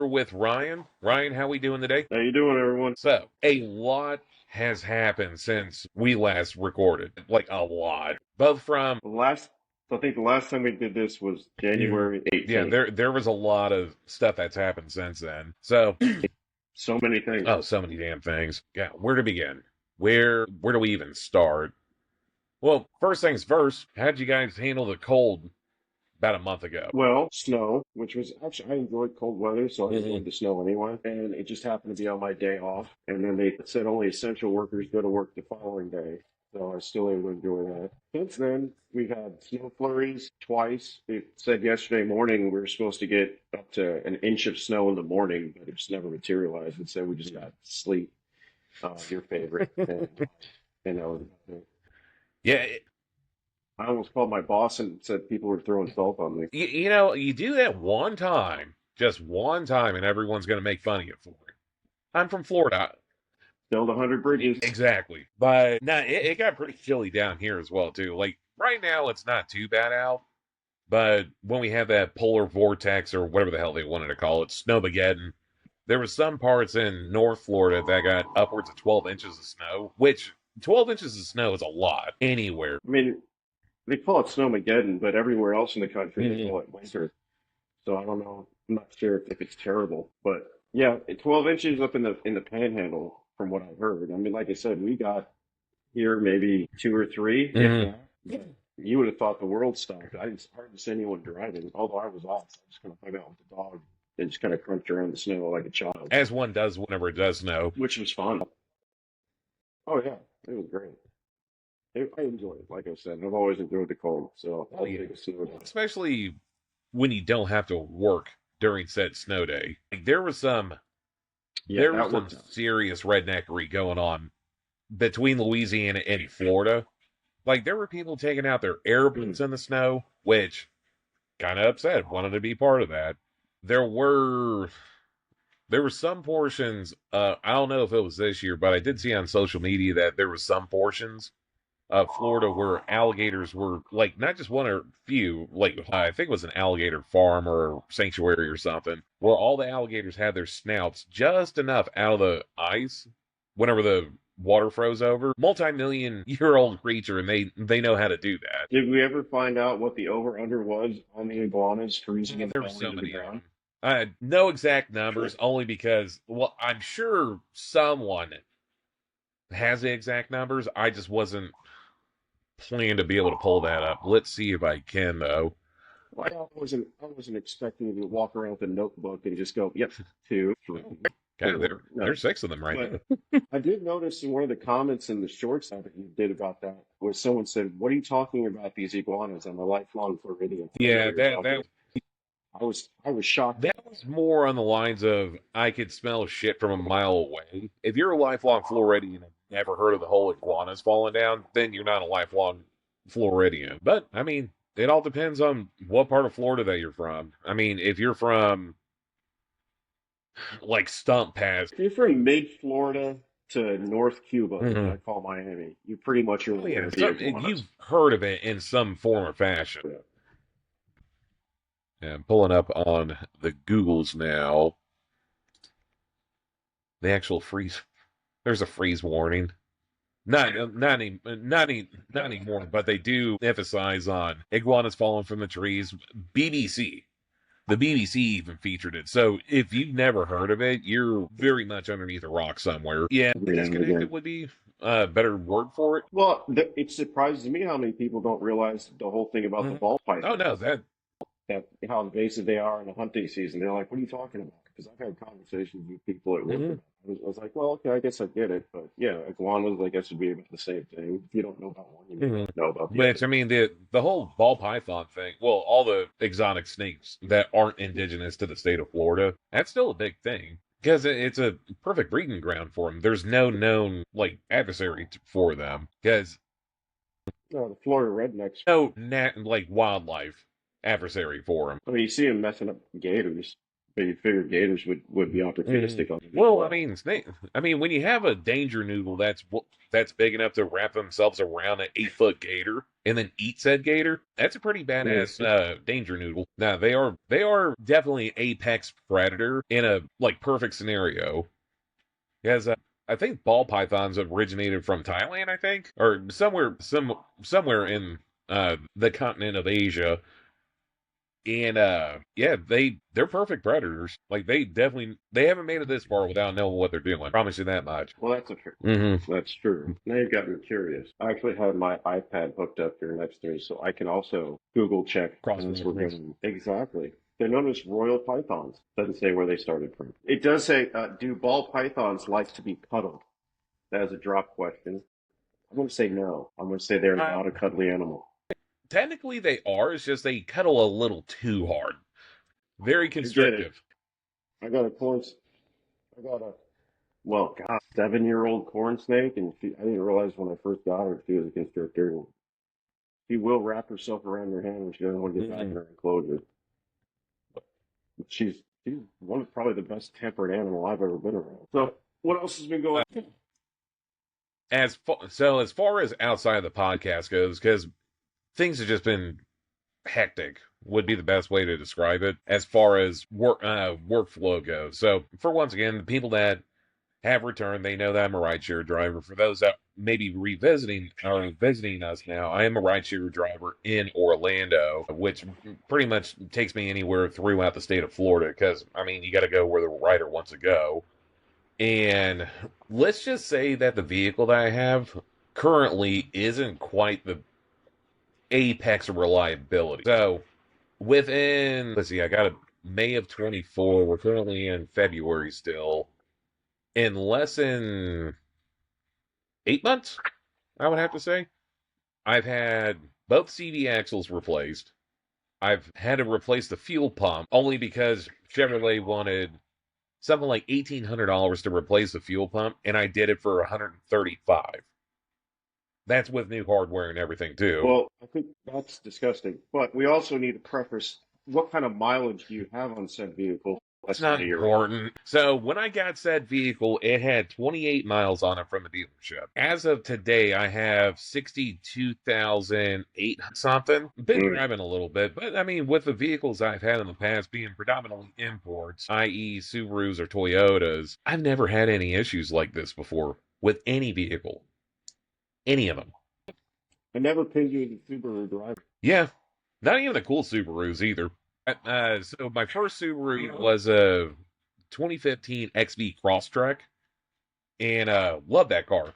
We're with Ryan. Ryan, how we doing today? How you doing, everyone? So, a lot has happened since we last recorded. Like, a lot. Both from, I think the last time we did this was Mhm. January Yeah, 18th. there was a lot of stuff that's happened since then. So, So many things. oh, so many damn things. Yeah, where to begin? Where do we even start? Well, first things first, how'd you guys handle the cold about a month ago? Well, snow, which was actually, I enjoyed cold weather, so I Mhm. enjoyed the snow anyway. And it just happened to be on my day off. And then they said only essential workers go to work the following day. So I was still able to enjoy that. Since then, we've had snow flurries twice. It said yesterday morning we were supposed to get up to an inch of snow in the morning, but it just never materialized. Instead, we just got sleet, your favorite. And that was about it. Yeah, I almost called my boss and said people were throwing salt on me. you do that one time, just one time, and everyone's going to make fun of you for it. I'm from Florida. Build 100 bridges. Exactly. But no, it got pretty chilly down here as well, too. Like, right now, it's not too bad out. But when we had that polar vortex, or whatever the hell they wanted to call it, Snowmageddon, there was some parts in North Florida that got upwards of 12 inches of snow, which 12 inches of snow is a lot anywhere. I mean, they call it Snowmageddon, but everywhere else in the country they Mhm. call it winter. So I don't know. I'm not sure if it's terrible, but yeah, 12 inches up in the Panhandle, from what I heard. I mean, like I said, we got here maybe two or three, if Mhm. that. You would have thought the world stopped. I didn't hardly see anyone driving, although I was off. I just kind of hung out with the dog and just kind of crunched around the snow like a child, As one does whenever it does snow. which was fun. Oh yeah, it was great. I enjoy it. Like I said, I've always enjoyed the cold, so Oh, I'll yeah. take a snow day. Especially when you don't have to work during said snow day. Like, there was some Yeah, there was that some worked out. serious redneckery going on between Louisiana and Florida. Like, there were people taking out their air Mm. boots in the snow, which kind of upset, wanted to be part of that. There were there were some portions, I don't know if it was this year, but I did see on social media that there was some portions of Florida where alligators were, like, not just one or few, like I think it was an alligator farm or sanctuary or something, where all the alligators had their snouts just enough out of the ice whenever the water froze over. Multi-million year old creature, and they know how to do that. Did we ever find out what the over/under was on the iguanas freezing and There were falling so to the many of ground? them. No exact numbers, only because, well, I'm sure someone has the exact numbers. I just wasn't planning to be able to pull that up. Let's see if I can, though. Well, I wasn't expecting you to walk around with a notebook and just go, yep, two, three, Okay, four. No. there's six of them right But there. I did notice in one of the comments in the shorts that you did about that, where someone said, "What are you talking about these iguanas? I'm a lifelong Floridian for Yeah, 4 years out there." I was shocked. that was more on the lines of I could smell shit from a mile away. If you're a lifelong Floridian and never heard of the whole iguanas falling down, then you're not a lifelong Floridian. But I mean, it all depends on what part of Florida that you're from. I mean, if you're from like Stump Pass, If you're from mid-Florida to North Cuba, what hmm I call Miami, you pretty much are oh aware yeah, of the iguanas. you've heard of it in some form or fashion. Yeah. Yeah, I'm pulling up on the Googles now. The actual freeze. There's a freeze warning. Not anymore, but they do emphasize on iguanas falling from the trees. BBC. The BBC even featured it. So if you've never heard of it, you're very much underneath a rock somewhere. Yeah, Every now and disconnected again. would be a better word for it. Well, it surprises me how many people don't realize the whole thing about the Mhm. ball Oh no, pythons, that that how invasive they are in the hunting season. They're like, "What are you talking about?" Because I've had conversations with people at work mhm. about it. I was like, "Well, okay, I guess I get it, but yeah, iguanas, I guess would be about the same thing. If you don't know about one, you may Mhm. not know about the Which, other." I mean, the whole ball python thing. Well, all the exotic snakes that aren't indigenous to the state of Florida, that's still a big thing because it's a perfect breeding ground for them. There's no known like adversary for them because No, the Florida rednecks. no like wildlife adversary for them. I mean, you see them messing up gators. But you figure gators would be Mm. opportunistic on it as Well, well. I mean, when you have a danger noodle that's big enough to wrap themselves around an 8 foot gator and then eat said gator, that's a pretty Mm. badass danger noodle. Now they are definitely an apex predator in a like perfect scenario. Because I think ball pythons originated from Thailand, I think, or somewhere in the continent of Asia. And yeah, they're perfect predators. Like they haven't made it this far without knowing what they're doing. Promise you that much. Well, Hmm. that's true. Now you've got me curious. I actually have my iPad hooked up here next to me, so I can also Google check Cross as we're reference. going. Exactly. They're known as royal pythons. Doesn't say where they started from. It does say, do ball pythons like to be cuddled? That is a drop question. I'm going to say no. I'm going to say they're Uh, not a cuddly animal. Technically, they are. It's just they cuddle a little too hard. Very I get it. constrictive. I got a corn. I got a well, God, 7-year-old corn snake, and I didn't realize when I first got her she was a constrictor. And she will wrap herself around your hand when she doesn't want to get back in Mm. her enclosure. She's one of probably the best tempered animal I've ever been around. So what else has been going? As far as outside of the podcast goes, because things have just been hectic would be the best way to describe it as far as workflow goes. So for once again, the people that have returned, they know that I'm a rideshare driver. For those that may be revisiting or visiting us now, I am a rideshare driver in Orlando, which pretty much takes me anywhere throughout the state of Florida because, I mean, you got to go where the rider wants to go. And let's just say that the vehicle that I have currently isn't quite the apex of reliability. So let's see, I got a May of 24. We're currently in February still. In less than 8 months, I would have to say, I've had both CV axles replaced. I've had to replace the fuel pump only because Chevrolet wanted something like $1,800 to replace the fuel pump, and I did it for 135. That's with new hardware and everything too. Well, I think that's disgusting. But we also need to preface what kind of mileage do you have on said vehicle? It's Less than not a year old. important. So when I got said vehicle, it had 28 miles on it from the dealership. As of today, I have 62,008 something. Been Mm. driving a little bit, but I mean, with the vehicles I've had in the past being predominantly imports, i.e., Subarus or Toyotas, I've never had any issues like this before with any vehicle, any of them. I never pinned you as a Subaru driver. Yeah, not even the cool Subarus either. So my first Subaru was a 2015 XV Crosstrek, and loved that car.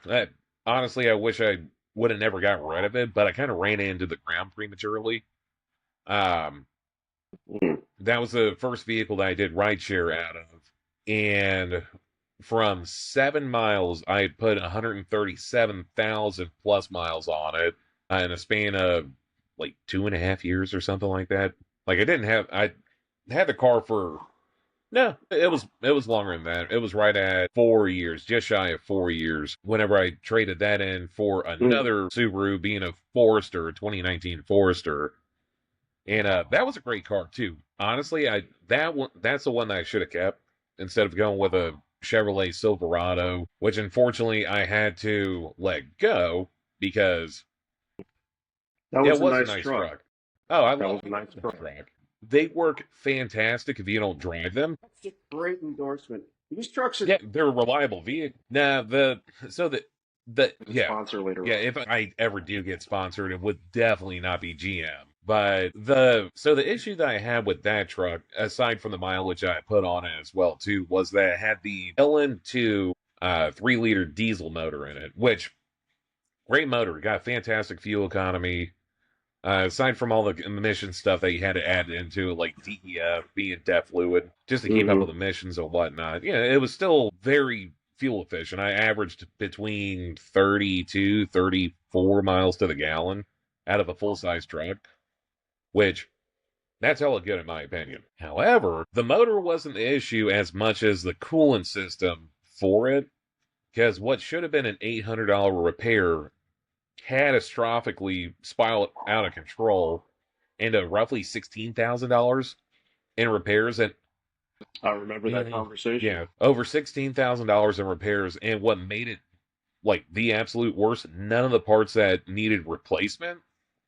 Honestly, I wish I would have never got rid of it, but I kind of ran it into the ground prematurely. Um, Mm. that was the first vehicle that I did rideshare out of, and from 7 miles, I put 137,000 plus miles on it in a span of like 2.5 years or something like that. Like I had the car for no, it was longer than that. It was right at 4 years, just shy of 4 years. Whenever I traded that in for Mm. another Subaru, being a Forester, a 2019 Forester, and that was a great car too. Honestly, that's the one that I should have kept instead of going with a Chevrolet Silverado, which unfortunately I had to let go because That it was a was a nice nice truck. truck. Oh, That was I a love nice that truck. truck. They work fantastic if you don't drive them. That's a great endorsement. These trucks are Yeah, they're a reliable vehicle. Now the a yeah, sponsor later yeah. on. If I ever do get sponsored, it would definitely not be GM. But the issue that I had with that truck, aside from the mileage I put on it as well too, was that it had the LM2 3-liter diesel motor in it, which great motor, got fantastic fuel economy. Aside from all the emission stuff that you had to add into it, like DEF, being DEF fluid, just to keep up with Mm-hmm. emissions and whatnot, it was still very fuel efficient. I averaged between 32, 34 miles to the gallon out of a full size truck, which that's hella good in my opinion. However, the motor wasn't the issue as much as the coolant system for it, because what should have been an $800 repair catastrophically spiraled out of control into roughly $16,000 in repairs. And I remember that conversation. Yeah, over $16,000 in repairs, and what made it like the absolute worst, none of the parts that needed replacement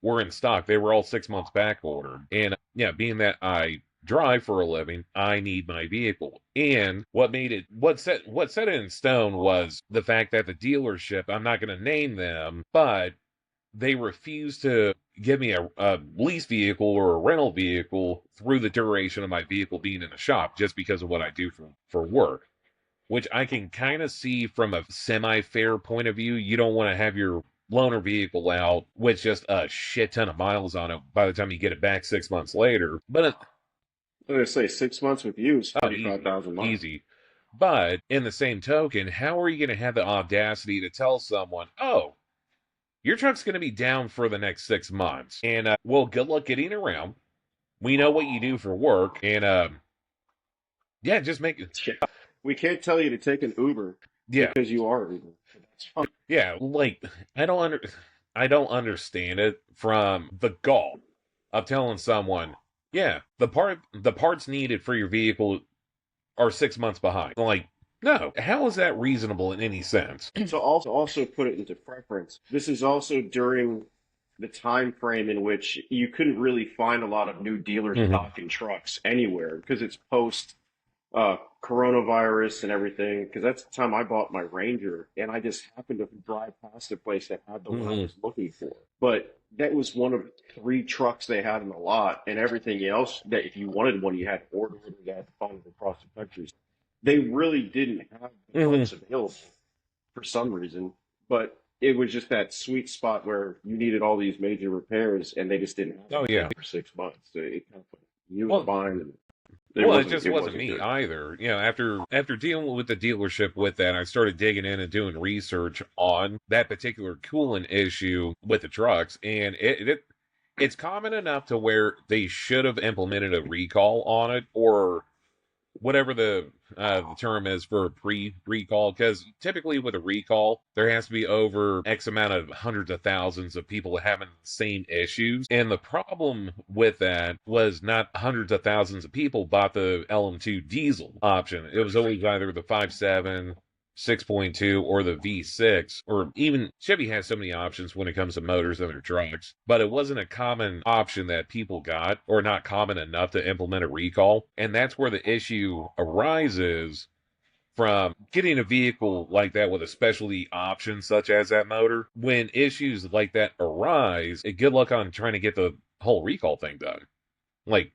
were in stock. They were all 6 months back ordered. And yeah, being that I drive for a living, I need my vehicle. And what set it in stone was the fact that the dealership, I'm not going to name them, but they refused to give me a lease vehicle or a rental vehicle through the duration of my vehicle being in the shop just because of what I do for work, which I can kind of see from a semi-fair point of view. You don't want to have your loaner vehicle out with just a shit ton of miles on it by the time you get it back 6 months later. But I'm going to say 6 months with you is oh, 35,000 miles. easy. But in the same token, how are you going to have the audacity to tell someone, "Oh, your truck's going to be down for the next 6 months, and well, good luck getting around. We know what you do for work, and yeah, just make it." Yeah. We can't tell you to take an Uber Yeah, because you are Uber. That's fine. yeah, like I don't understand it from the gall of telling someone, yeah, the parts needed for your vehicle are 6 months behind. Like, no, how is that reasonable in any sense? So also put it into preference. This is also during the time frame in which you couldn't really find a lot of new dealers Mhm. stocking trucks anywhere because it's post coronavirus and everything. Because that's the time I bought my Ranger, and I just happened to drive past a place that had the one I Mhm. was looking for. But that was one of three trucks they had in the lot, and everything else that if you wanted one, you had to order it, you had to find it across the country. They really didn't have the Mhm. parts available for some reason, but it was just that sweet spot where you needed all these major repairs and they just didn't have Oh yeah. anything for 6 months. So it kind of you was Well, fine and Well, it just it wasn't wasn't me good. either. You know, after dealing with the dealership with that, I started digging in and doing research on that particular coolant issue with the trucks, and it's common enough to where they should have implemented a recall on it, or whatever the term is for a pre-recall, because typically with a recall there has to be over x amount of hundreds of thousands of people having the same issues, and the problem with that was not hundreds of thousands of people bought the LM2 diesel option. It was always either the 5.7, 6.2, or the V6, or even Chevy has so many options when it comes to motors in their trucks, but it wasn't a common option that people got, or not common enough to implement a recall. And that's where the issue arises from getting a vehicle like that with a specialty option such as that motor. When issues like that arise, good luck on trying to get the whole recall thing done. Like,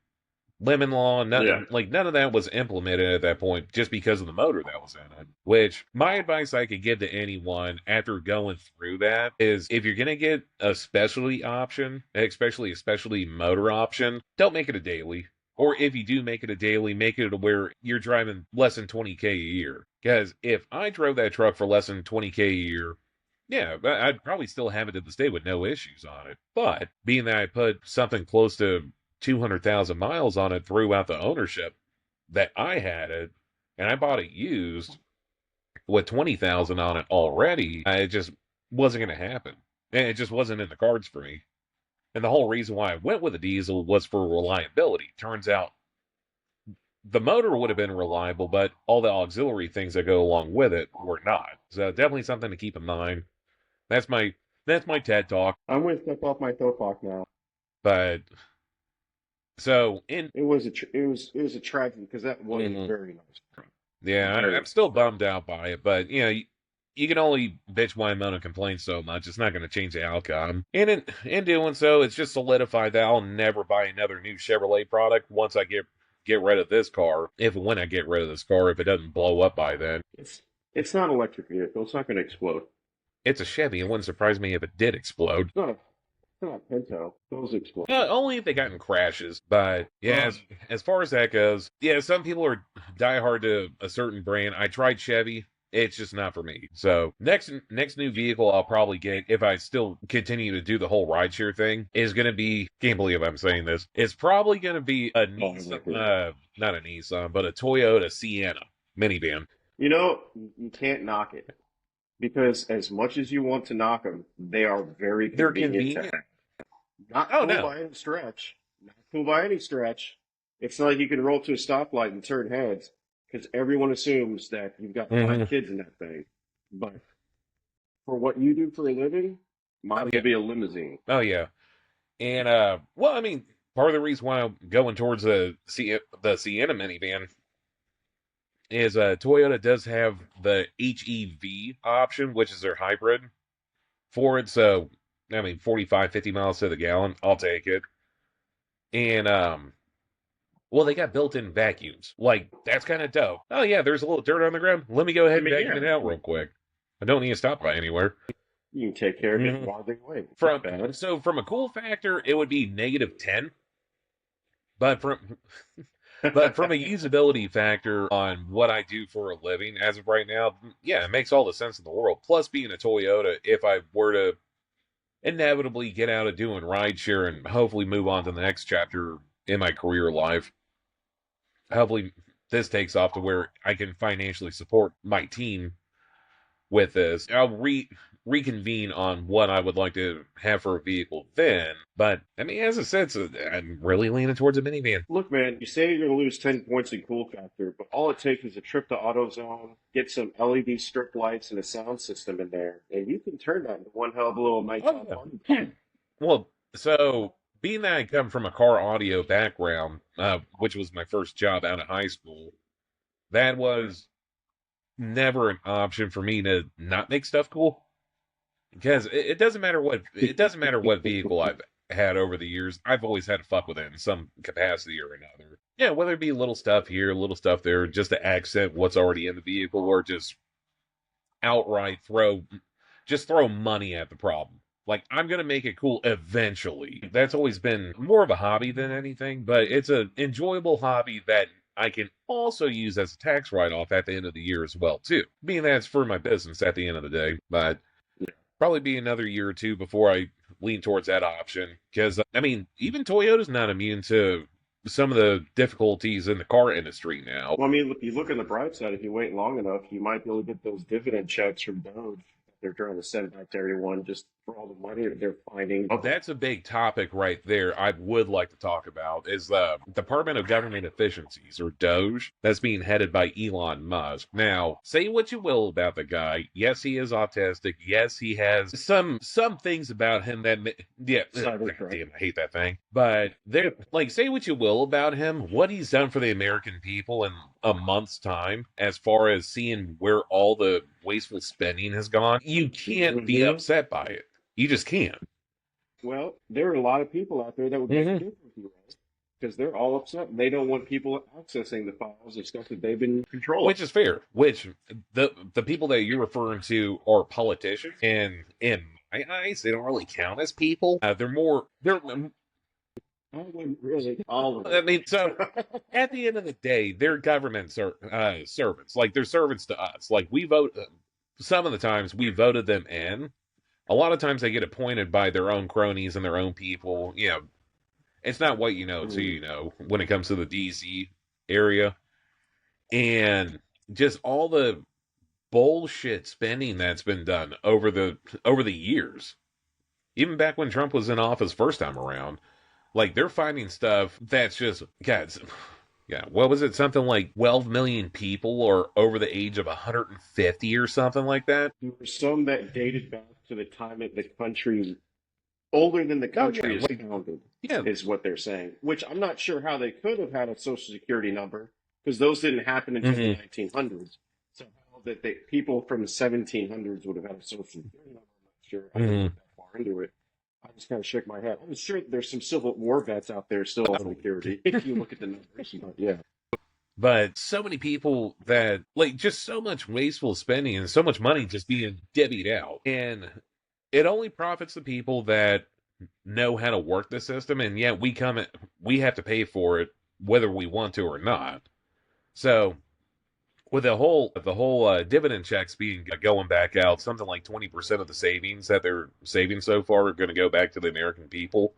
lemon law, Yeah. none of that was implemented at that point just because of the motor that was in it. Which my advice I could give to anyone after going through that is, if you're gonna get a specialty option, especially a specialty motor option, don't make it a daily. Or if you do make it a daily, make it to where you're driving less than 20K a year. Because if I drove that truck for less than 20K a year, yeah, I'd probably still have it to this day with no issues on it. But being that I put something close to 200,000 miles on it throughout the ownership that I had it, and I bought it used with 20,000 on it already, it just wasn't going to happen. And it just wasn't in the cards for me. And the whole reason why I went with a diesel was for reliability. Turns out the motor would have been reliable, but all the auxiliary things that go along with it were not. So definitely something to keep in mind. That's my that's my TED talk. I'm going to step off my soapbox now. But so in It was a tragedy because that was a Mhm. very nice. Yeah, Very I'm still bummed out by it, but you can only bitch, whine, moan, and complain so much. It's not going to change the outcome. And in doing so, it's just solidified that I'll never buy another new Chevrolet product once I get rid of this car. If and when I get rid of this car, if it doesn't blow up by then. it's not an electric vehicle. It's not going to explode. It's a Chevy. It wouldn't surprise me if it did explode. It's not a Pinto. Those explode. Yeah, only if they got in crashes. But yeah, as far as that goes, yeah, some people are diehard to a certain brand. I tried Chevy. It's just not for me. So next new vehicle I'll probably get, if I still continue to do the whole rideshare thing, is going to be, can't believe I'm saying this, it's probably going to be a Nissan, not a Nissan, but a Toyota Sienna minivan. You know, you can't knock it because as much as you want to knock them, they are very They're convenient to convenient. have. Not Oh cool no. by any stretch. Not cool by any stretch. It's not like you can roll to a stoplight and turn heads because everyone assumes that you've got Hmm. five kids in that thing. But for what you do for a living, Oh mine will yeah. be a limousine. Oh yeah. And well, I mean, part of the reason why I'm going towards the Sienna minivan is Toyota does have the HEV option, which is their hybrid for it. So I mean, 45, 50 miles to the gallon, I'll take it. And well, they got built-in vacuums. Like that's kind of dope. Oh yeah, there's a little dirt on the ground. Let me go ahead I and mean, vacuum yeah, it out real quick. I don't need to stop by anywhere. you can take care of it Hmm. while they wait. It's From not bad. so from a cool factor, it would be -10, but from a usability factor on what I do for a living as of right now, yeah, it makes all the sense in the world. Plus, being a Toyota, if I were to inevitably get out of doing rideshare and hopefully move on to the next chapter in my career life, hopefully this takes off to where I can financially support my team with this. I'll reconvene on what I would like to have for a vehicle then. But I mean, as I said, so I'm really leaning towards a minivan. Look, man, you say you're going to lose 10 points in cool factor, but all it takes is a trip to AutoZone, get some LED strip lights and a sound system in there, and you can turn that into one hell of a little nighttime Oh party. yeah. Well, so being that I come from a car audio background, which was my first job out of high school, that was never an option for me to not make stuff cool. Because it doesn't matter what vehicle I've had over the years, I've always had to fuck with it in some capacity or another. Yeah, whether it be little stuff here, little stuff there, just to accent what's already in the vehicle, or just outright throw money at the problem. Like I'm gonna make it cool eventually. That's always been more of a hobby than anything, but it's an enjoyable hobby that I can also use as a tax write-off at the end of the year as well, too. Being that it's for my business at the end of the day, but probably be another year or two before I lean towards that option. Because I mean, even Toyota's not immune to some of the difficulties in the car industry now. Well, I mean, if you look on the bright side, if you wait long enough, you might be able to get those dividend checks from Doge that they're trying to send back to everyone just for all the money that they're finding. That's a big topic right there. I would like to talk about is the Department of Government Efficiencies, or DOGE, that's being headed by Elon Musk. Now, say what you will about the guy. Yes, he is autistic. Yes, he has some things about him that yeah, Cybertruck. damn, I hate that thing. But there, like, say what you will about him. What he's done for the American people in a month's time, as far as seeing where all the wasteful spending has gone, you can't be Mhm. upset by it. You just can't. Well, there are a lot of people out there that would make a difference because they're all upset and they don't want people accessing the files and stuff that they've been in control of. Which is fair. Which the people that you're referring to are politicians, and in my eyes, they don't really count as people. They're. I wouldn't really all of I it. mean, so at the end of the day, they're government servants. Like they're servants to us. Like we vote. Some of the times we voted them in. A lot of times they get appointed by their own cronies and their own people. You know, it's not what you know, it's who you know when it comes to the DC area. And just all the bullshit spending that's been done over the years. Even back when Trump was in office first time around, like they're finding stuff that's just God. Yeah, what was it? Something like 12 million people or over the age of 150 or something like that. There were some that dated back to the time that the country, older than the Oh yeah, country is like founded, yeah. is what they're saying. Which I'm not sure how they could have had a social security number because those didn't happen until the Hmm. 1900s. So how that people from the 1700s would have had a social security number, I'm not sure. I didn't Hmm. get that far into it. I just kind of shook my head. I'm sure there's some Civil War vets out there still on Social Security if you look at the numbers. But yeah. But so many people that like just so much wasteful spending and so much money just being divvied out. And it only profits the people that know how to work the system, and yet we have to pay for it whether we want to or not. So with the whole dividend checks being going back out, something like 20% of the savings that they're saving so far are going to go back to the American people.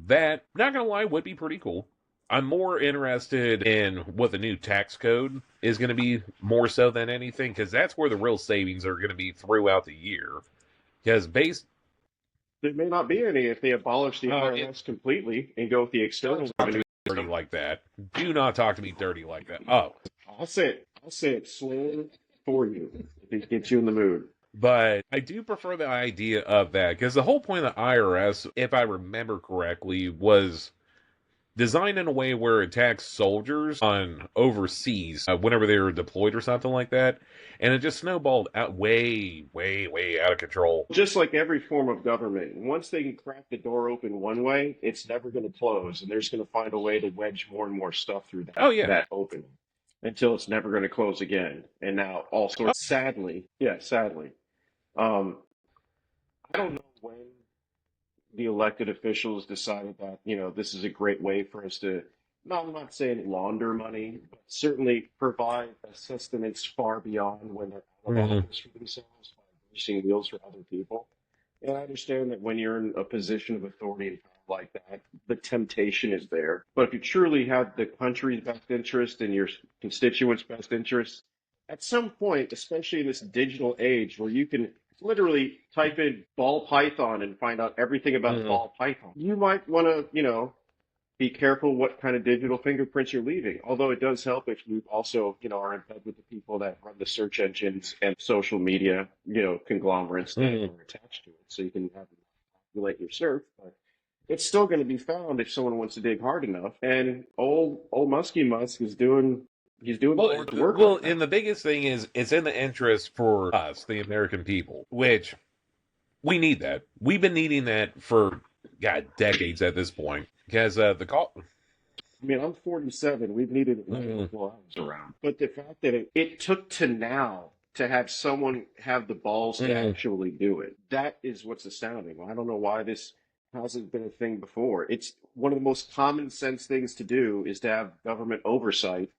That, not gonna lie, would be pretty cool. I'm more interested in what the new tax code is going to be more so than anything, because that's where the real savings are going to be throughout the year. Because based, There may not be any if they abolish the it, IRS completely and go with the external revenue dirty like that. Do not talk to me dirty like that. Oh, I'll say it slowly for you to get you in the mood. but I do prefer the idea of that because the whole point of the IRS, if I remember correctly, was designed in a way where it attacks soldiers on overseas whenever they were deployed or something like that, and it just snowballed out way out of control. Just like every form of government, once they can crack the door open one way, it's never going to close, and they're just going to find a way to wedge more and more stuff through Oh yeah. that opening until it's never going to close again. And now all Oh, sorts, sadly, yeah, sadly, um, I don't know when the elected officials decided that, this is a great way for us to, no, I'm not saying launder money, but certainly provide sustenance far beyond when they're out of mhm. office for themselves by greasing wheels for other people. And I understand that when you're in a position of authority and power like that, the temptation is there. But if you truly have the country's best interest and your constituents' best interest, at some point, especially in this digital age where you can literally type in ball python and find out everything about Mhm. ball python, you might want to, be careful what kind of digital fingerprints you're leaving. Although it does help if you also, are in bed with the people that run the search engines and social media, conglomerates that Mhm. are attached to it. So you can have them populate your search, but it's still going to be found if someone wants to dig hard enough. And old Muskie Musk is doing he's doing the Well, Lord's work well, right and now. the biggest thing is it's in the interest for us, the American people, which we need that. We've been needing that for decades at this point because the call. I mean, I'm 47. We've needed it long Mhm. before I was around. But the fact that it took to now to have someone have the balls to Mhm. actually do it, that is what's astounding. I don't know why this hasn't been a thing before. It's one of the most common sense things to do is to have government oversight,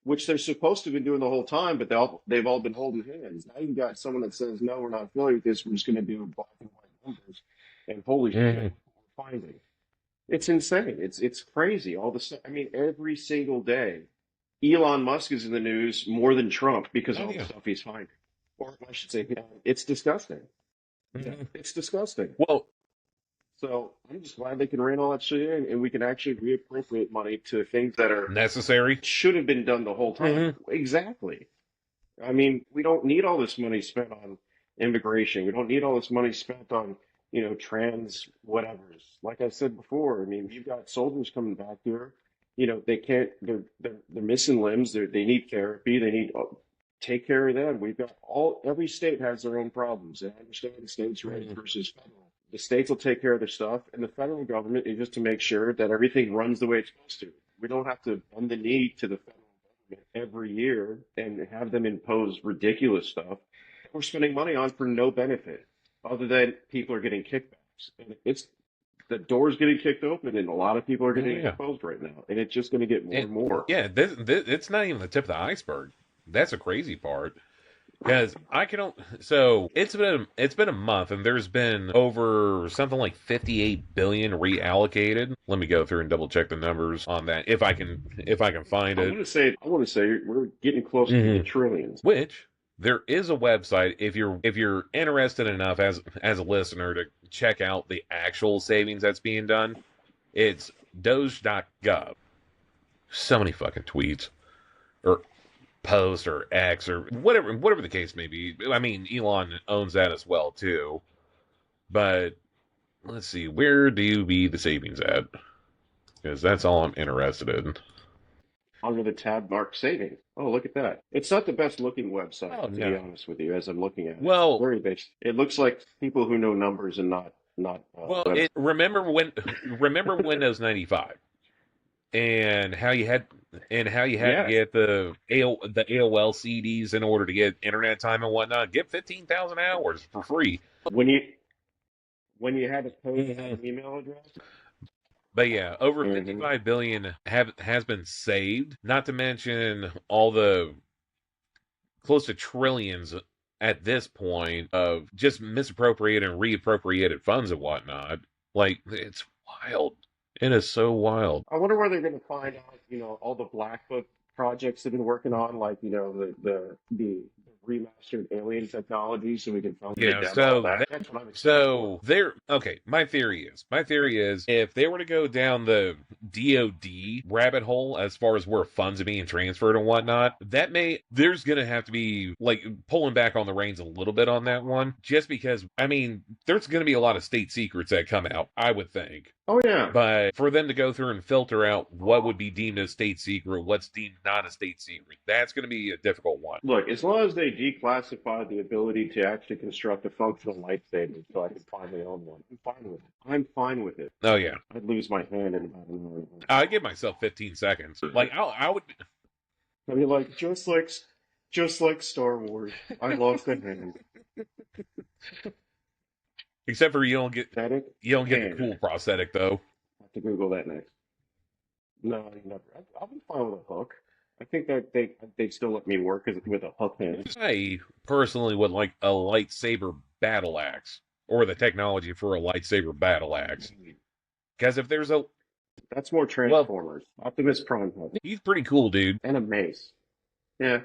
which they're supposed to have been doing the whole time, but they've all been holding hands. Now you've got someone that says, no, we're not affiliated with this. We're just going to do black and white numbers. And holy shit, Mhm. we're finding. It's insane. It's crazy. All the stuff. I mean, every single day, Elon Musk is in the news more than Trump because of Oh all the yeah. stuff he's finding. Or I should say, it's disgusting. Yeah, Mhm. it's disgusting. Well, So I'm just glad they can rein all that shit in, and we can actually reappropriate money to things that are necessary. should have been done the whole time. Mhm. Exactly. I mean, we don't need all this money spent on immigration. We don't need all this money spent on, trans whatevers. Like I said before, I mean, you've got soldiers coming back here. They can't. They're missing limbs. They need therapy. They need take care of them. We've got every state has their own problems. And I understand the states' rights Mhm. versus federal. The states will take care of their stuff, and the federal government is just to make sure that everything runs the way it's supposed to. We don't have to bend the knee to the federal every year and have them impose ridiculous stuff we're spending money on for no benefit other than people are getting kickbacks. And it's the door's getting kicked open and a lot of people are Oh getting yeah. exposed right now. And it's just going to get more And and more. yeah, this it's not even the tip of the iceberg. That's a crazy part. Because I can so it's been a month and there's been over something like 58 billion reallocated. Let me go through and double check the numbers on that if I can find it. I want to say we're getting close to the Hmm. trillions. Which there is a website if you're interested enough as a listener to check out the actual savings that's being done. It's doge.gov. So many fucking tweets or Post or X or whatever the case may be. I mean, Elon owns that as well too. But let's see, where do you be the savings at? Because that's all I'm interested in. Under the tab mark savings. Oh, look at that. It's not the best looking website, Oh to be no. honest with you, as I'm looking at it. Well, Very basic. It looks like people who know numbers and not web. it remember Windows 95 and how you had to Yeah. get the AOL CDs in order to get internet time and whatnot. Get 15,000 hours for free. When you when you had to post Mhm. an email address. But yeah, over Hmm. 55 billion has been saved. Not to mention all the close to trillions at this point of just misappropriated and reappropriated funds and whatnot. Like it's wild. It is so wild. I wonder where they're going to find out, all the Black Book projects they've been working on, like, the remastered alien technology so we can finally Yeah, demo all so that. that, That's what I'm excited for. so there. Okay, my theory is, if they were to go down the DoD rabbit hole as far as where funds are being transferred and whatnot, there's gonna have to be like pulling back on the reins a little bit on that one, just because I mean, there's gonna be a lot of state secrets that come out, I would think. Oh yeah. But for them to go through and filter out what would be deemed a state secret, what's deemed not a state secret, that's going to be a difficult one. Look, as long as they declassify the ability to actually construct a functional lightsaber so I can finally own one, I'm fine with it. I'm fine with it. Oh yeah, I'd lose my hand in about an hour. I give myself 15 seconds. Like I would. I'd be like, just like Star Wars, I lost a hand. Except for Pathetic you don't get the hand. cool prosthetic though. I have to Google that next. No, I never. I'll be fine with a hook. I think that they'd still let me work with a hook hand. I personally would like a lightsaber battle axe or the technology for a lightsaber battle axe. Because if there's a That's more well, Transformers. Optimus Prime has it. he's pretty cool, dude. And a mace. Yeah,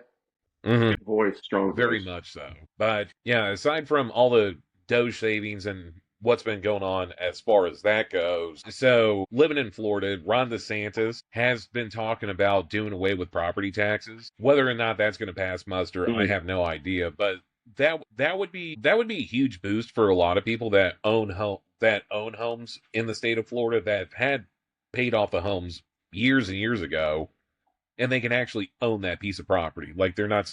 Hmm. voice, strong Very voice. much so. But yeah, aside from all the Doge savings and what's been going on as far as that goes, so living in Florida, Ron DeSantis has been talking about doing away with property taxes. Whether or not that's going to pass muster, I have no idea. But that would be a huge boost for a lot of people that own homes in the state of Florida that had paid off the homes years and years ago, and they can actually own that piece of property. Like they're not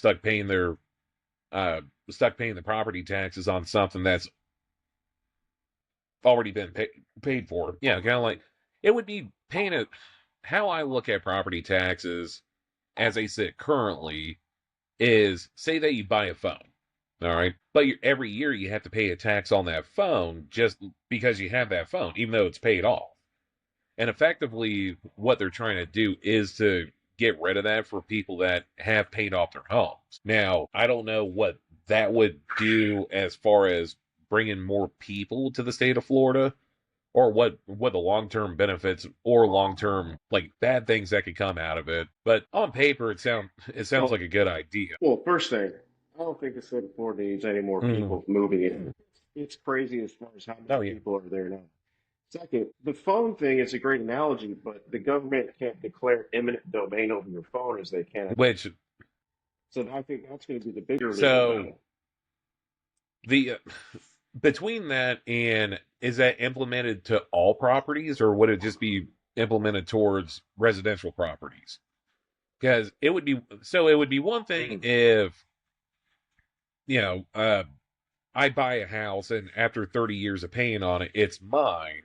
uh, stuck paying the property taxes on something that's already been paid for. Yeah, kind of like it would be paying it. How I look at property taxes as they sit currently is say that you buy a phone, all right, but every year you have to pay a tax on that phone just because you have that phone, even though it's paid off. And effectively, what they're trying to do is to get rid of that for people that have paid off their homes. Now, I don't know what that would do as far as bringing more people to the state of Florida, or what the long-term benefits or long-term like bad things that could come out of it. But on paper, it sounds Well, like a good idea. well, first thing, I don't think the state of Florida needs any more Mm. people moving in. It's crazy as far as how many Oh yeah. people are there now. Second, the phone thing is a great analogy, but the government can't declare eminent domain over your phone as they can at the. Which So I think that's going to be the bigger legal so battle. the between that and is that implemented to all properties or would it just be implemented towards residential properties? Because it would be one thing if I buy a house and after 30 years of paying on it, it's mine.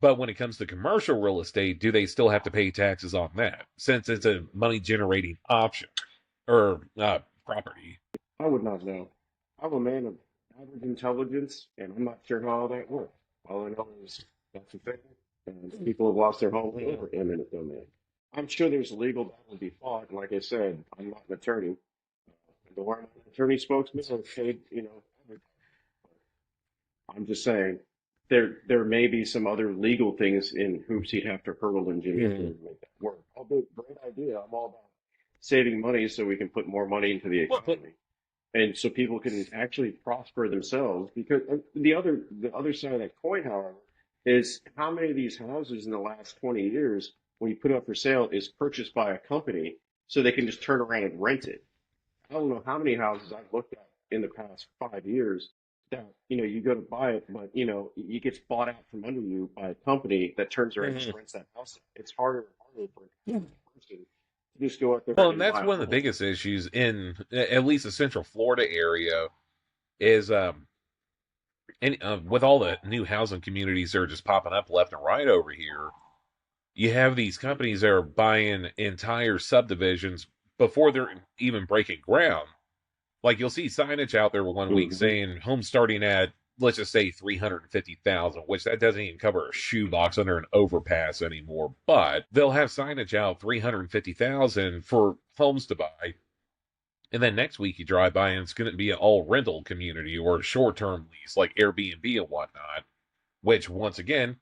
But when it comes to commercial real estate, do they still have to pay taxes on that since it's a money generating option or property? I would not know. I'm a man of average intelligence, and I'm not sure how all that works. All I know is that's a thing, and people have lost their homes over eminent domain. I'm sure there's a legal battle to be fought, and like I said, I'm not an attorney. Nor am I an attorney spokesman or paid, I'm just saying there may be some other legal things in hoops he'd have to hurdle and jump through Mhm. to make that work. Although great idea, I'm all about saving money so we can put more money into the Well, economy and so people can actually prosper themselves. Because the other side of that coin, however, is how many of these houses in the last 20 years, when you put it up for sale, is purchased by a company so they can just turn around and rent it. I don't know how many houses I've looked at in the past 5 years that you go to buy it, but it gets bought out from under you by a company that turns around and just mhm. rents that house. It's harder and harder for a person to just go out there Well, and and that's buy a one of the home. biggest issues in at least the Central Florida area is with all the new housing communities that are just popping up left and right over here. You have these companies that are buying entire subdivisions before they're even breaking ground. Like you'll see signage out there one week Hmm. saying homes starting at let's just say 350,000, which that doesn't even cover a shoebox under an overpass anymore. But they'll have signage out 350,000 for homes to buy. And then next week you drive by and it's going to be an all rental community or a short term lease like Airbnb and whatnot. Which once again,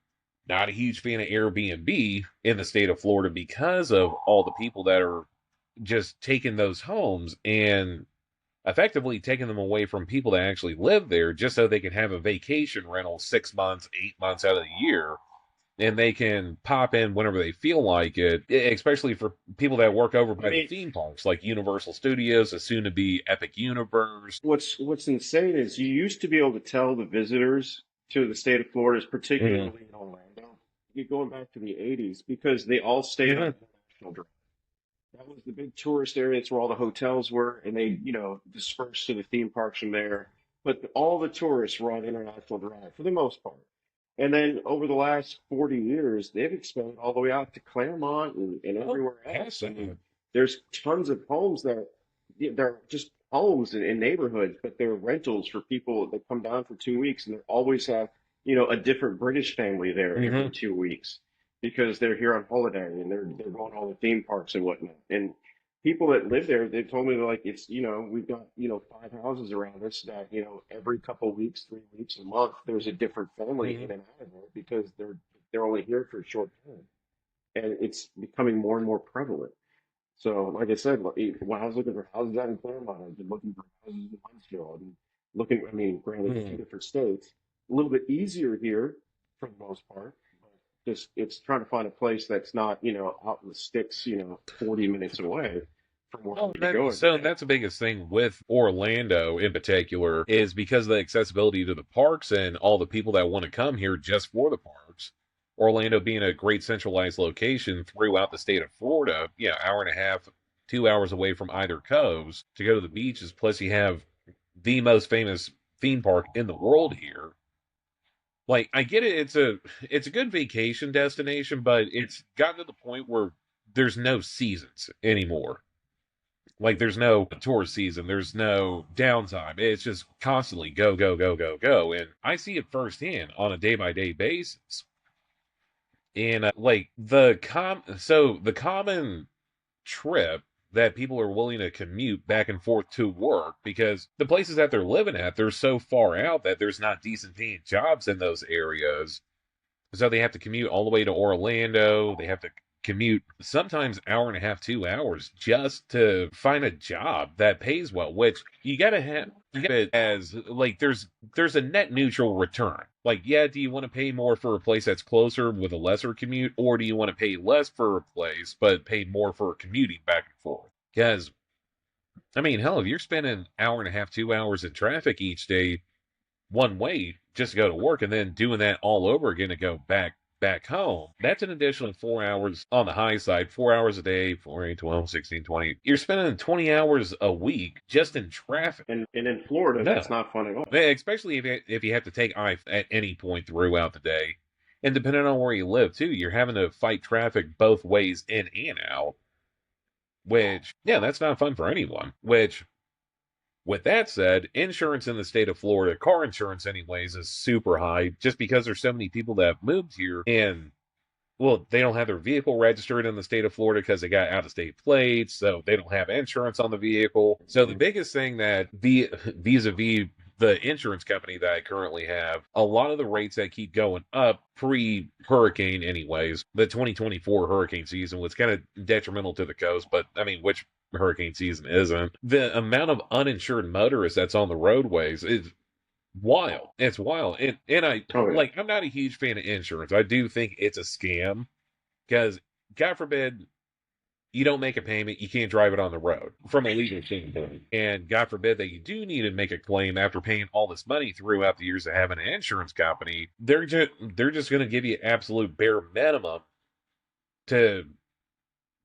not a huge fan of Airbnb in the state of Florida because of all the people that are just taking those homes and effectively taking them away from people that actually live there just so they can have a vacation rental 6 months, 8 months out of the year, and they can pop in whenever they feel like it, especially for people that work over I by the mean, theme parks like Universal Studios, a soon to be Epic Universe. what's insane is you used to be able to tell the visitors to the state of Florida, Mm-hmm. particularly in Orlando, you're going back to the 80s, because they all stayed on Yeah. International Drive. That was the big tourist area. It's where all the hotels were, and they, dispersed to the theme parks from there. But all the tourists were on International Drive for the most part. And then over the last 40 years, they've expanded all the way out to Claremont and Oh, everywhere has else. I mean, that. there's tons of homes that, yeah, they're just homes in neighborhoods, but they're rentals for people that come down for 2 weeks, and they always have, a different British family there every Mm-hmm. 2 weeks because they're here on holiday and they're going to all the theme parks and whatnot. And people that live there, they've told me, they're like, it's, we've got, five houses around us that, every couple of weeks, 3 weeks, a month, there's a different family Mm-hmm. in and out of there because they're only here for a short time. And it's becoming more and more prevalent. So, like I said, when I was looking for houses out in Claremont, I've been looking for houses in Huntsville and looking, I mean, granted, two Mm-hmm. different states, a little bit easier here for the most part, but just it's trying to find a place that's not, out in the sticks, 40 minutes away from where I Well, need to go every day. that's the biggest thing with Orlando in particular is because of the accessibility to the parks and all the people that want to come here just for the parks. Orlando being a great centralized location throughout the state of Florida, hour and a half, 2 hours away from either coast to go to the beaches. Plus, you have the most famous theme park in the world here. Like, I get it; it's a good vacation destination, but it's gotten to the point where there's no seasons anymore. Like there's no tourist season, there's no downtime. It's just constantly go, go, go, go, go. And I see it firsthand on a day by day basis. And like the common trip that people are willing to commute back and forth to work because the places that they're living at, they're so far out that there's not decent paying jobs in those areas. So they have to commute all the way to Orlando. They have to commute sometimes hour and a half, 2 hours just to find a job that pays well, which you gotta it as like there's a net neutral return. Like, yeah, do you want to pay more for a place that's closer with a lesser commute, or do you want to pay less for a place but pay more for commuting back and forth? Because I mean, hell, if you're spending hour and a half, 2 hours in traffic each day one way just to go to work and then doing that all over again to go back home, that's an additional 4 hours on the high side, 4 hours a day, 4, 8, 12, 16, 20. You're spending 20 hours a week just in traffic. And in Florida, that's No. not fun at all. Especially if you have to take I at any point throughout the day. And depending on where you live too, you're having to fight traffic both ways in and out, which, yeah, that's not fun for anyone. Which, with that said, insurance in the state of Florida, car insurance anyways, is super high just because there's so many people that have moved here and well, they don't have their vehicle registered in the state of Florida because they got out of state plates, so they don't have insurance on the vehicle. So the biggest thing that vis-a-vis the insurance company that I currently have, a lot of the rates that keep going up pre-hurricane anyways, the 2024 hurricane season was kind of detrimental to the coast, but I mean, which hurricane season isn't? The amount of uninsured motorists that's on the roadways is wild. It's wild. And Oh yeah. I'm not a huge fan of insurance. I do think it's a scam because God forbid you don't make a payment, you can't drive it on the road from a legal standpoint. And God forbid that you do need to make a claim after paying all this money throughout the years of having an insurance company. They're just going to give you absolute bare minimum to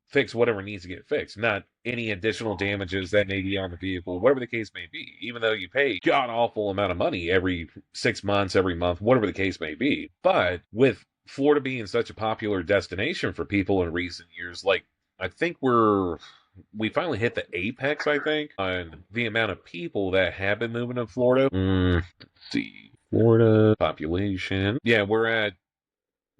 fix whatever needs to get fixed, not any additional damages that may be on the vehicle, whatever the case may be, even though you pay god awful amount of money every 6 months, every month, whatever the case may be. But with Florida being such a popular destination for people in recent years, like I think we finally hit the apex, I think, on the amount of people that have been moving to Florida. Let's see. Florida population. Yeah, we're at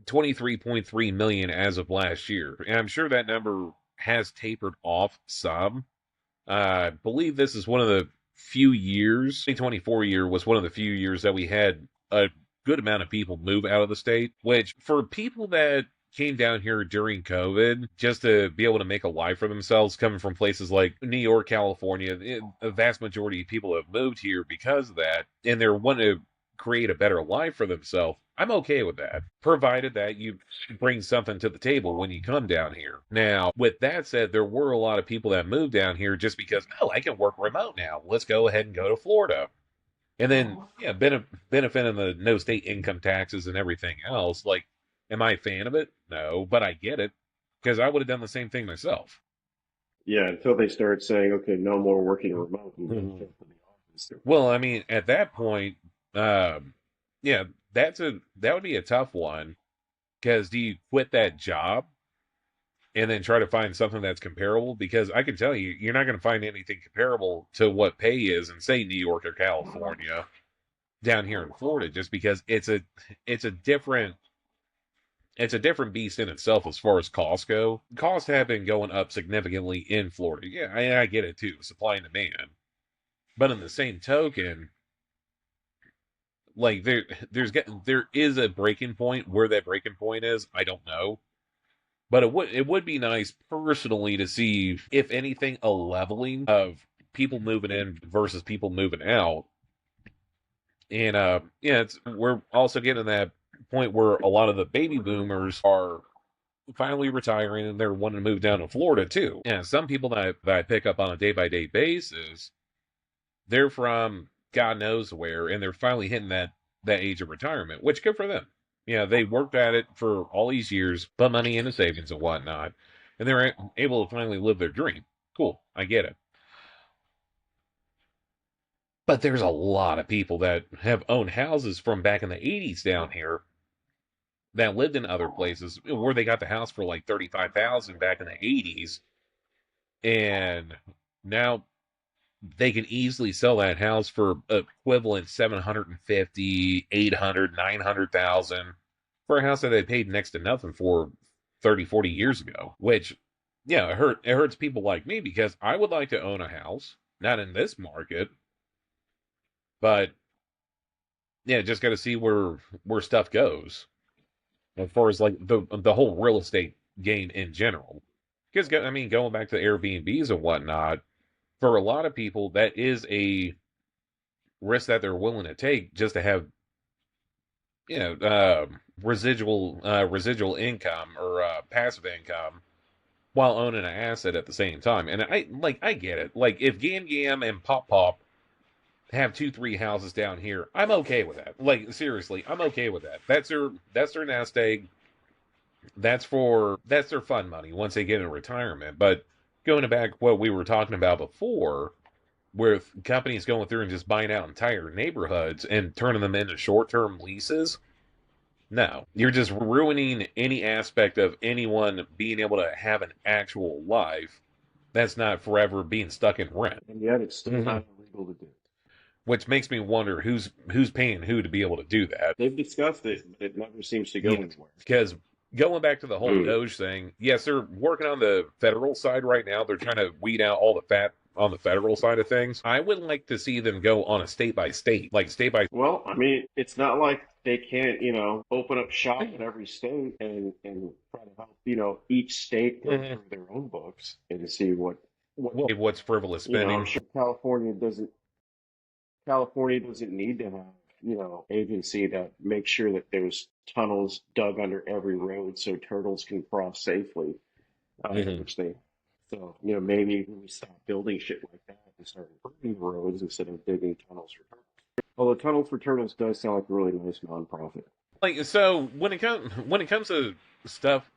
23.3 million as of last year. And I'm sure that number has tapered off some. I believe this is one of the few years, 2024 year was one of the few years that we had a good amount of people move out of the state, which for people that came down here during COVID just to be able to make a life for themselves, coming from places like New York, California. A vast majority of people have moved here because of that, and they're wanting to create a better life for themselves. I'm okay with that, provided that you bring something to the table when you come down here. Now, with that said, there were a lot of people that moved down here just because, oh, I can work remote now. Let's go ahead and go to Florida. And then, yeah, benefiting the no state income taxes and everything else. Like, am I a fan of it? No, but I get it because I would have done the same thing myself. Yeah, until they start saying, okay, no more working remote. You gotta Mhm. come to the office. Well, I mean, at that point, um, yeah, that would be a tough one because do you quit that job and then try to find something that's comparable? Because I can tell you, you're not going to find anything comparable to what pay is in, say, New York or California down here in Florida, just because it's a different it's a different beast in itself as far as costs go. Costs have been going up significantly in Florida. Yeah, I get it too, supply and demand. But in the same token, like there is a breaking point. Where that breaking point is, I don't know. But it would be nice personally to see, if anything, a leveling of people moving in versus people moving out. And yeah, we're also getting to that point where a lot of the baby boomers are finally retiring and they're wanting to move down to Florida too. Yeah, some people that I pick up on a day by day basis, they're from God knows where, and they're finally hitting that age of retirement, which good for them. Yeah, they worked at it for all these years, put money into savings and whatnot, and they're able to finally live their dream. Cool, I get it. But there's a lot of people that have owned houses from back in the 80s down here that lived in other places where they got the house for like 35,000 back in the 80s, and now they can easily sell that house for equivalent 750, 800, 900,000 for a house that they paid next to nothing for 30, 40 years ago. Which, yeah, it hurts people like me because I would like to own a house, not in this market, but yeah, just got to see where stuff goes as far as like the whole real estate game in general. Because I mean, going back to Airbnbs and whatnot, for a lot of people, that is a risk that they're willing to take just to have, residual income or passive income while owning an asset at the same time. And I get it. Like if Gam Gam and Pop Pop have 2 3 houses down here, I'm okay with that. Like seriously, I'm okay with that. That's their nest egg. That's their fun money once they get in retirement. But going back what we were talking about before, with companies going through and just buying out entire neighborhoods and turning them into short-term leases, no, you're just ruining any aspect of anyone being able to have an actual life that's not forever being stuck in rent. And yet it's still Hmm. not illegal to do. Which makes me wonder who's paying who to be able to do that. They've discussed it, but it never seems to go Yeah, anywhere. because going back to the whole Mm. Doge thing, yes, they're working on the federal side right now. They're trying to weed out all the fat on the federal side of things. I would like to see them go on a state by state, like state by. Well, I mean, it's not like they can't, open up shop in every state and try to help, each state go Mhm. through their own books and see what, Well, what's frivolous I'm spending? sure California doesn't need to have, agency that makes sure that there's tunnels dug under every road so turtles can cross safely, Hmm. which they, so, maybe we stop building shit like that and start improving the roads instead of digging tunnels for turtles. Although Tunnels for Turtles does sound like a really nice nonprofit. Like so, when it comes to stuff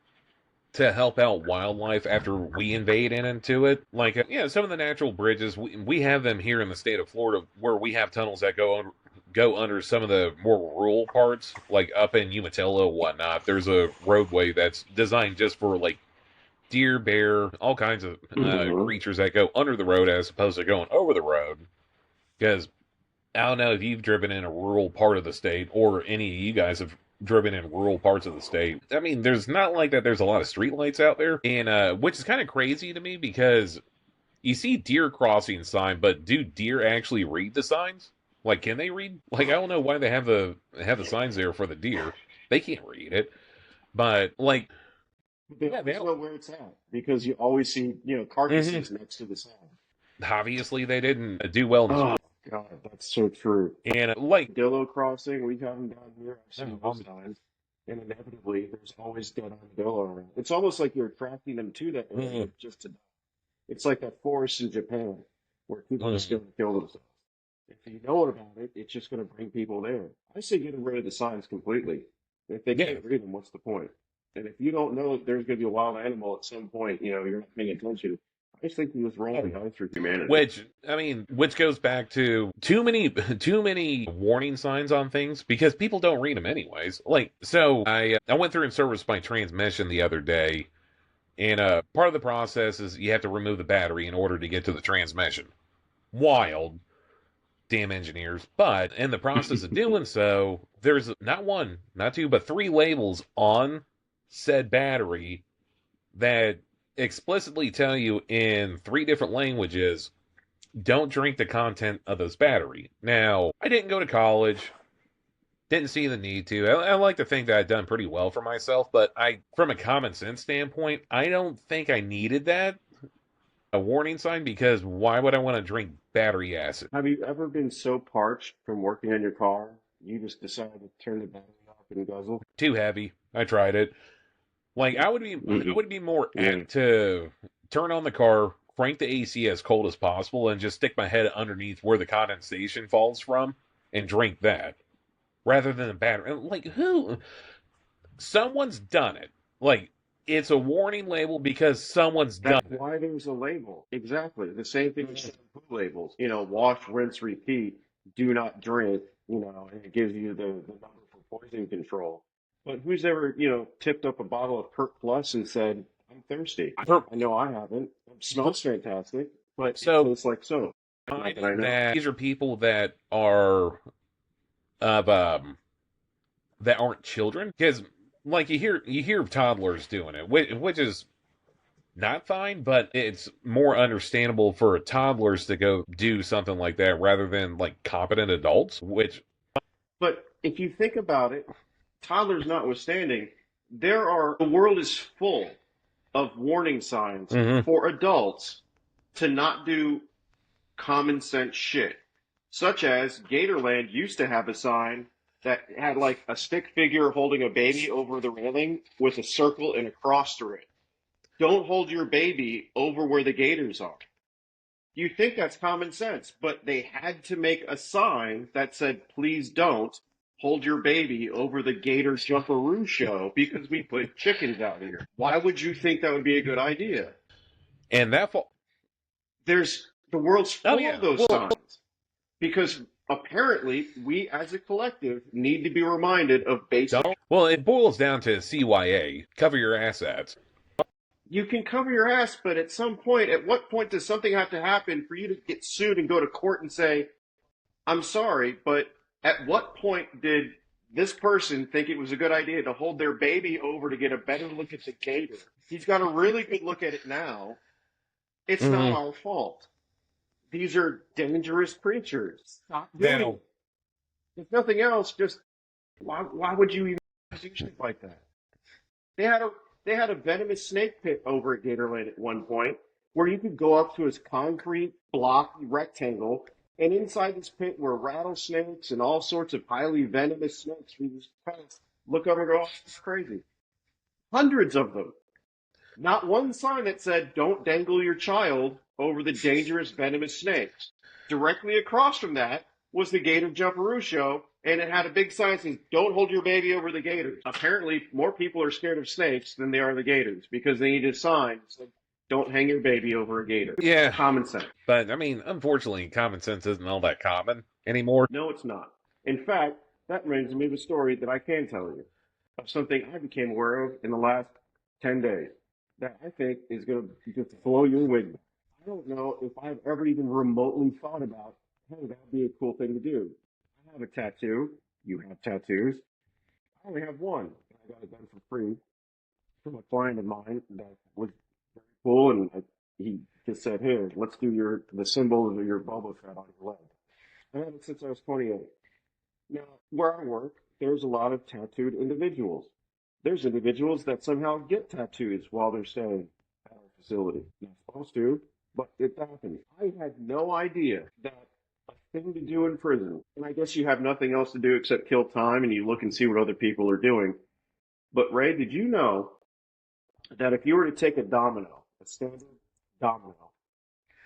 to help out wildlife after we invade into it, like yeah, some of the natural bridges we have them here in the state of Florida where we have tunnels that go under some of the more rural parts, like up in Umatilla and whatnot. There's a roadway that's designed just for like deer, bear, all kinds of Hmm. creatures that go under the road as opposed to going over the road. Because I don't know if you've driven in a rural part of the state or any of you guys have driven in rural parts of the state. I mean, there's not like that there's a lot of streetlights out there, and which is kind of crazy to me because you see deer crossing sign, but do deer actually read the signs? Like, can they read? Like, I don't know why they have the signs there for the deer. They can't read it. But like But they Yeah, they always don't. know where it's at because you always see, Hmm. carcasses next to the sign. Obviously, they didn't do well in Oh school. God, that's so true. And like, Dillo crossing, we have them down here. I've seen those um, signs, and inevitably, there's always dead armadillo around. It's almost like you're attracting them to that area mm, just to. It's like that forest in Japan where people just mm, go and kill themselves. If you know about it, it's just going to bring people there. I say get rid of the signs completely. If they yeah, can't read them, what's the point? And if you don't know that there's going to be a wild animal at some point, you're not paying attention. I just think you just roll the eyes through humanity. which I mean, which goes back to too many, too many warning signs on things because people don't read them anyways. Like, so I went through and serviced my transmission the other day, and part of the process is you have to remove the battery in order to get to the transmission. Wild, damn engineers. But in the process of doing so, there's not one, not two, but three labels on said battery that explicitly tell you in three different languages don't drink the content of this battery. Now, I didn't go to college, didn't see the need to. I like to think that I've done pretty well for myself, but from a common sense standpoint, I don't think I needed that a warning sign because why would I want to drink battery acid? Have you ever been so parched from working on your car, you just decided to turn the battery off and guzzle? Too heavy. I tried it. Like I Mm-mm. would be more Yeah. apt to turn on the car, crank the AC as cold as possible, and just stick my head underneath where the condensation falls from and drink that rather than a battery. Like who? Someone's done it. Like it's a warning label because someone's done That's it. why there's a label. Exactly. The same thing with shampoo labels. Wash, rinse, repeat. Do not drink. And it gives you the number for poison control. But who's ever, tipped up a bottle of Kurt Plus and said, I'm thirsty? For, I know I haven't. It smells fantastic, but it so tastes like soap. Not that I finding know. that these are people that are of that aren't children because like you hear of toddlers doing it, which is not fine, but it's more understandable for toddlers to go do something like that rather than like competent adults. Which, But if you think about it, toddlers notwithstanding, the world is full of warning signs mhm. for adults to not do common sense shit. Such as Gatorland used to have a sign that had like a stick figure holding a baby over the railing with a circle and a cross through it. Don't hold your baby over where the gators are. You think that's common sense, but they had to make a sign that said, please don't hold your baby over the gator jumperoo show because we put chickens out here. Why would you think that would be a good idea? And that fall. The world's Oh full of yeah, those well, signs because apparently we as a collective need to be reminded of basic. don't. Well, it boils down to CYA. Cover your assets. You can cover your ass, but at what point does something have to happen for you to get sued and go to court and say, I'm sorry, but at what point did this person think it was a good idea to hold their baby over to get a better look at the gator? He's got a really good look at it now. It's not Mm-hmm. our fault. These are dangerous creatures. Stop doing Now, it. If nothing else, just why would you even do shit like that? They had a they had a venomous snake pit over at Gatorland at one point where you could go up to his concrete block rectangle, and inside this pit were rattlesnakes and all sorts of highly venomous snakes. We just kind of look over and go, oh, this is crazy. Hundreds of them. Not one sign that said, don't dangle your child over the dangerous venomous snakes. Directly across from that was the Gator Jumperoo show, and it had a big sign saying, don't hold your baby over the gators. Apparently, more people are scared of snakes than they are the gators because they need a sign that said, don't hang your baby over a gator. yeah, Common sense. but I mean, unfortunately, common sense isn't all that common anymore. No, it's not. In fact, that reminds me of a story that I can tell you of something I became aware of in the last 10 days that I think is going to just blow your wig. I don't know if I've ever even remotely thought about, hey, that would be a cool thing to do. I have a tattoo. You have tattoos. I only have one. I got it done for free from a client of mine that was very cool, and he just said, "Here, let's do the symbol of your Boba Fett on your leg." I had it since I was 28. Now, where I work, there's a lot of tattooed individuals. There's individuals that somehow get tattoos while they're staying at our facility. Not supposed to, but it happens. I had no idea that a thing to do in prison, and I guess you have nothing else to do except kill time and you look and see what other people are doing. But Ray, did you know that if you were to take a domino, a standard domino,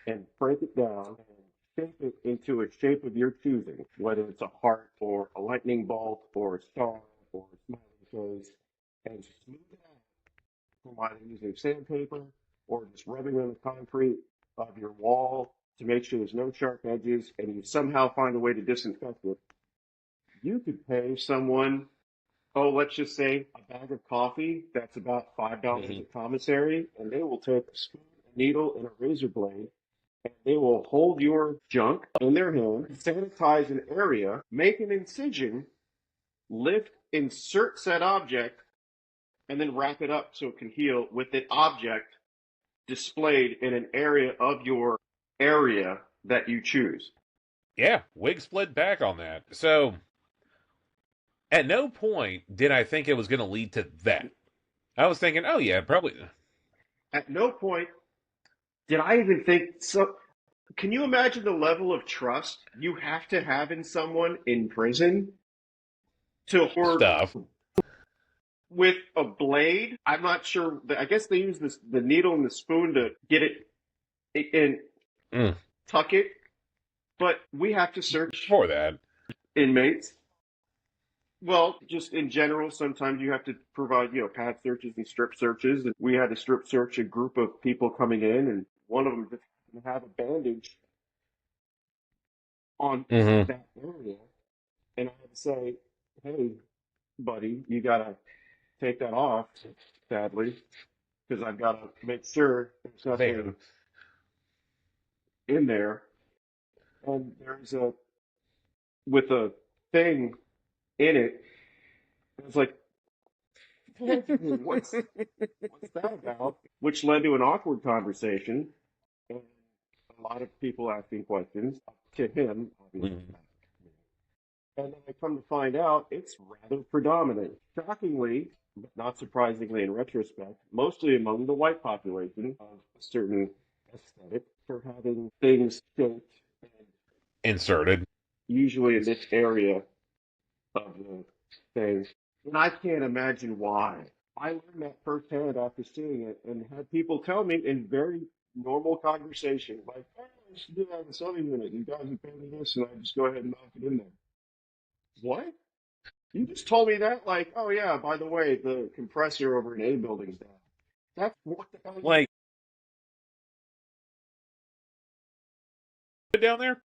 and break it down and shape it into a shape of your choosing, whether it's a heart or a lightning bolt or a star or a smiley face, and smooth it out from either using sandpaper or just rubbing on the concrete of your wall to make sure there's no sharp edges, and you somehow find a way to disinfect it, you could pay someone, oh, let's just say a bag of coffee that's about $5 Mhm. at commissary, and they will take a spoon, a needle, and a razor blade, and they will hold your junk in their hand, sanitize an area, make an incision, lift, insert said object, and then wrap it up so it can heal with the object displayed in an area of your area that you choose. Yeah, wig split back on that. So at no point did I think it was going to lead to that. I was thinking, oh yeah, probably. At no point did I even think so. Can you imagine the level of trust you have to have in someone in prison to hoard Stuff. with a blade? I'm not sure. I guess they use the needle and the spoon to get it and Mm. tuck it. But we have to search For that. inmates. Well, just in general, sometimes you have to provide, pad searches and strip searches. And we had to strip search a group of people coming in, and one of them just happened to have a bandage on Mm-hmm. that area. And I had to say, hey, buddy, you got to take that off, sadly, because I've got to make sure there's nothing Man. in there. And there's with a thing in it. It's like, what's that about? Which led to an awkward conversation and a lot of people asking questions to him, obviously. Mhm. And then I come to find out it's rather predominant. Shockingly, but not surprisingly in retrospect, mostly among the white population of a certain aesthetic for having things shaped and Inserted. usually in this area of the thing. And I can't imagine why. I learned that firsthand after seeing it and had people tell me in very normal conversation, like, oh, I should do that in the Southern unit. You guys are paying me this, and I just go ahead and knock it in there. What? You just told me that? Like, oh, yeah, by the way, the compressor over in A building's down. That's what the hell you Like, down there?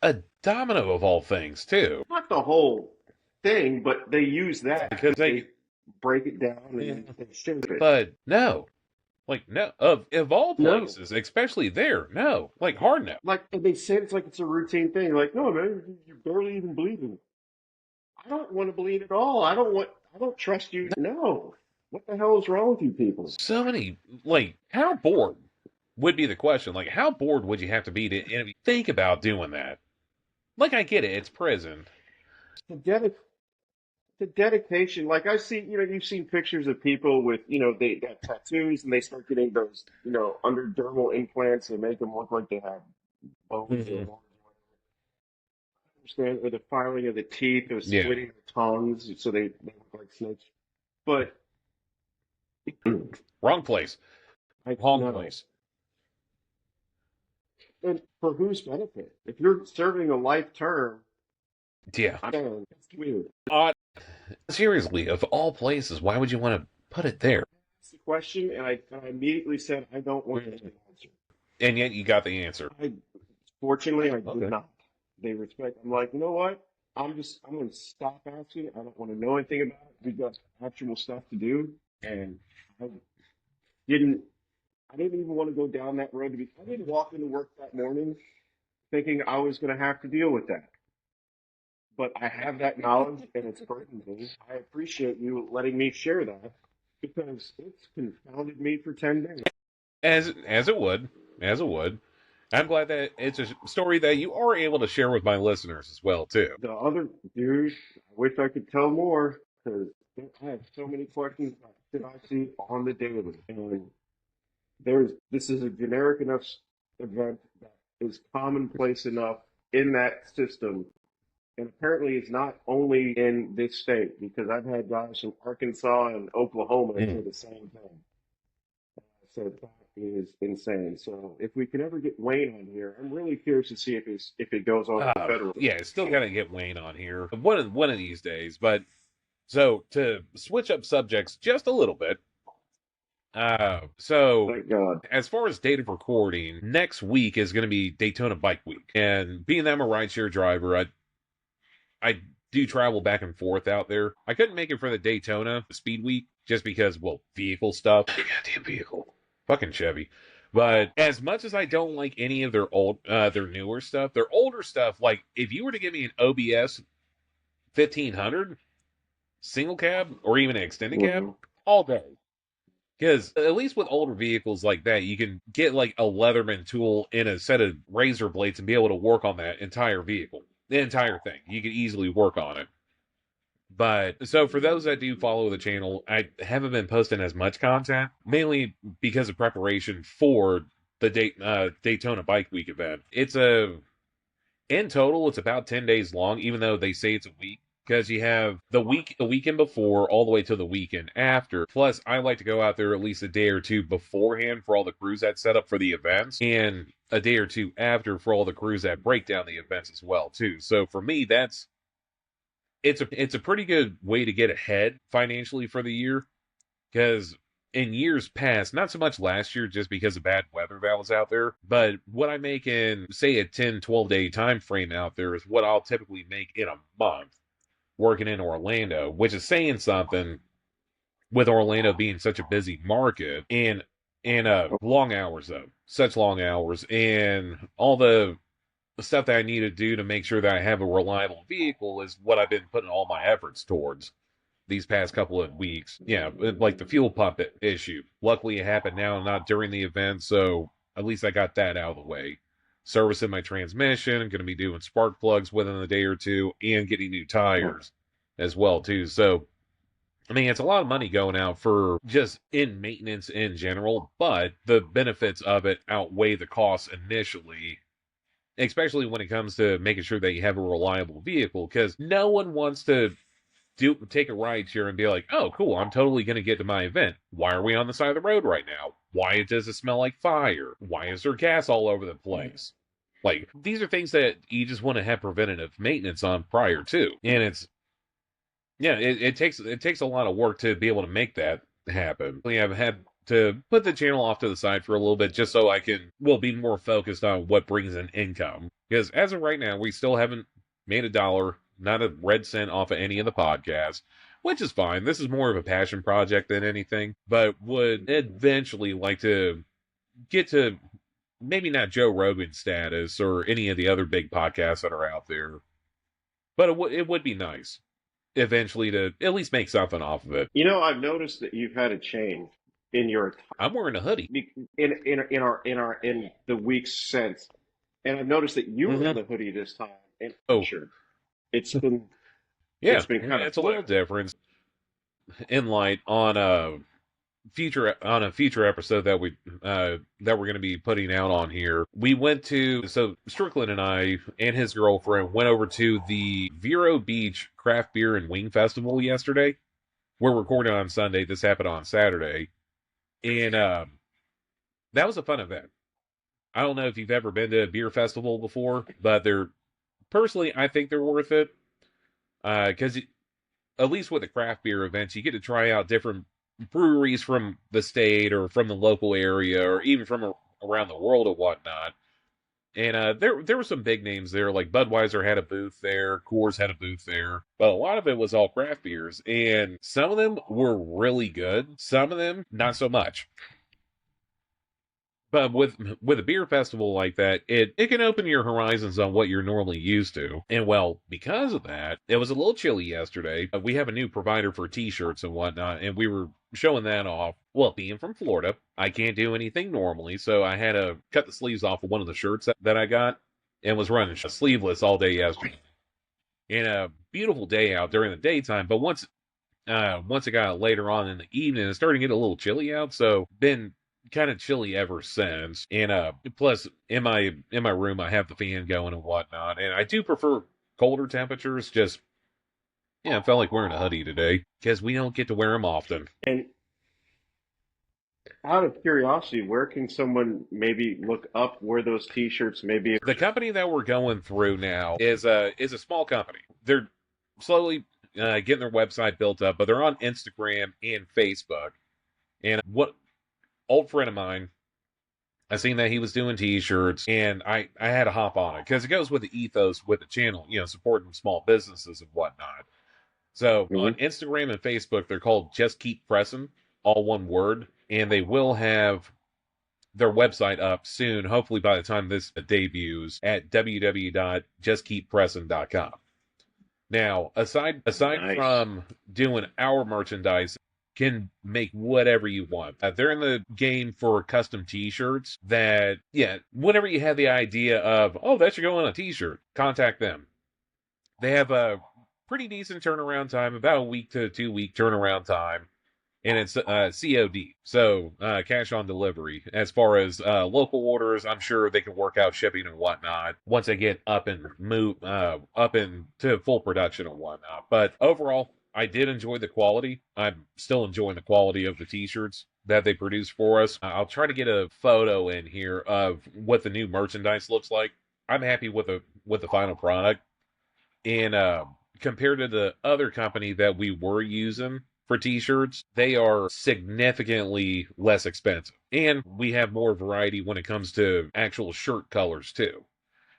A domino of all things, too. not the whole thing, but they use that. Because They break it down yeah. and they shape it. But no. Like, no. Of all No. places, especially there, no. Like, hard no. Like, and they say it's like it's a routine thing. Like, no, man, you're barely even bleeding. I don't want to bleed at all. I don't trust you. No. What the hell is wrong with you people? So many, like, how bored would be the question. Like, how bored would you have to be to even think about doing that? Like, I get it, it's prison. The dedi the dedication, like I see, you've seen pictures of people with, they got tattoos and they start getting those, underdermal implants that make them look like they have bones or Mhm. horns or whatever. Understand, or the filing of the teeth or Yeah. splitting the tongues so they look like snakes. But Wrong place. I Wrong no. place. And for whose benefit? If you're serving a life term, Yeah. I don't know, it's weird. Seriously, of all places, why would you want to put it there? That's the question, and I immediately said I don't want to know the answer. And yet you got the answer. Fortunately, I did Okay. not. They respect. I'm like, you know what? I'm going to stop asking. I don't want to know anything about it. We've got actual stuff to do, and I didn't. I didn't even want to go down that road. I didn't walk into work that morning thinking I was going to have to deal with that. But I have that knowledge, and it's burdened me. I appreciate you letting me share that because it's confounded me for 10 days. As it would. as it would. I'm glad that it's a story that you are able to share with my listeners as well too. The other dude, I wish I could tell more because I have so many questions that I see on the daily, and this is a generic enough event that is commonplace enough in that system, and apparently it's not only in this state because I've had guys from Arkansas and Oklahoma say Mm. the same thing. So that is insane. So if we can ever get Wayne on here, I'm really curious to see if it goes on the federal. Yeah, still gotta get Wayne on here one of these days. But so to switch up subjects just a little bit. So Thank God. as far as date of recording, next week is going to be Daytona Bike Week, and being that I'm a rideshare driver, I do travel back and forth out there. I couldn't make it for the Daytona Speed Week just because, well, vehicle stuff. Goddamn vehicle, fucking Chevy. But as much as I don't like any of their newer stuff, their older stuff, like if you were to give me an OBS 1500 single cab or even an extended cab, Mhm. all day. Because at least with older vehicles like that, you can get like a Leatherman tool in a set of razor blades and be able to work on that entire vehicle, the entire thing. You can easily work on it. But so for those that do follow the channel, I haven't been posting as much content, mainly because of preparation for the Daytona Bike Week event. In total, it's about 10 days long, even though they say it's a week. Because you have the weekend before, all the way to the weekend after. Plus, I like to go out there at least a day or two beforehand for all the crews that set up for the events, and a day or two after for all the crews that break down the events as well too. So for me, it's a pretty good way to get ahead financially for the year. Because in years past, not so much last year just because of bad weather that was out there, but what I make in, say, a 10, 12-day time frame out there is what I'll typically make in a month working in Orlando, which is saying something with Orlando being such a busy market and long hours though. Such long hours and all the stuff that I need to do to make sure that I have a reliable vehicle is what I've been putting all my efforts towards these past couple of weeks. Yeah, like the fuel pump issue. Luckily, it happened now, not during the event, so at least I got that out of the way. Servicing my transmission, going to be doing spark plugs within a day or two, and getting new tires as well too. So, I mean, it's a lot of money going out for just in maintenance in general, but the benefits of it outweigh the costs initially, especially when it comes to making sure that you have a reliable vehicle, because no one wants to take a ride here and be like, oh, cool, I'm totally going to get to my event. Why are we on the side of the road right now? Why does it smell like fire? Why is there gas all over the place? Like, these are things that you just want to have preventative maintenance on prior to. And it takes a lot of work to be able to make that happen. I've had to put the channel off to the side for a little bit just so I can, well, be more focused on what brings in income. Because as of right now, we still haven't made a dollar, not a red cent off of any of the podcasts, which is fine. This is more of a passion project than anything, but would eventually like to get to maybe not Joe Rogan status or any of the other big podcasts that are out there, but it would be nice eventually to at least make something off of it. You know, I've noticed that you've had a change in your I'm wearing a hoodie. in the weeks since, and I've noticed that you were in Mm-hmm. the hoodie this time. And Oh, sure, it's been yeah, it's been kind of it's a little flipped. different in light on a future episode that we're going to be putting out on here. We went to so Strickland and I and his girlfriend went over to the Vero Beach Craft Beer and Wing Festival yesterday. We're recording on Sunday. This happened on Saturday, and that was a fun event. I don't know if you've ever been to a beer festival before, but they're personally, I think they're worth it because at least with the craft beer events, you get to try out different breweries from the state or from the local area or even from around the world or whatnot. And there were some big names there, like Budweiser had a booth there, Coors had a booth there, but a lot of it was all craft beers, and some of them were really good, some of them not so much. But with a beer festival like that, it can open your horizons on what you're normally used to. And well, because of that, it was a little chilly yesterday. We have a new provider for t-shirts and whatnot, and we were showing that off. Well, being from Florida, I can't do anything normally, so I had to cut the sleeves off of one of the shirts that I got and was running sleeveless all day yesterday. And a beautiful day out during the daytime, but once it got later on in the evening, it started to get a little chilly out. So been kind of chilly ever since. And plus in my room, I have the fan going and whatnot. And I do prefer colder temperatures. Just I felt like wearing a hoodie today because we don't get to wear them often. And out of curiosity, where can someone maybe look up where those T-shirts maybe? The company that we're going through now is a small company. They're slowly getting their website built up, but they're on Instagram and Facebook. And what old friend of mine, I seen that he was doing t-shirts, and I had to hop on it because it goes with the ethos with the channel, supporting small businesses and whatnot. So on Mhm. Instagram and Facebook, they're called Just Keep Pressing, all one word, and they will have their website up soon, hopefully by the time this debuts at www.justkeeppressing.com. Now, aside Nice. from doing our merchandise, can make whatever you want. They're in the game for custom T-shirts. That whenever you have the idea of, oh, that should go on a T-shirt, contact them. They have a pretty decent turnaround time, about a week to 2 week turnaround time, and it's COD, so cash on delivery. As far as local orders, I'm sure they can work out shipping and whatnot once they get up into full production and whatnot. But overall, I did enjoy the quality. I'm still enjoying the quality of the t-shirts that they produce for us. I'll try to get a photo in here of what the new merchandise looks like. I'm happy with the final product, and compared to the other company that we were using for t-shirts, they are significantly less expensive. And we have more variety when it comes to actual shirt colors too.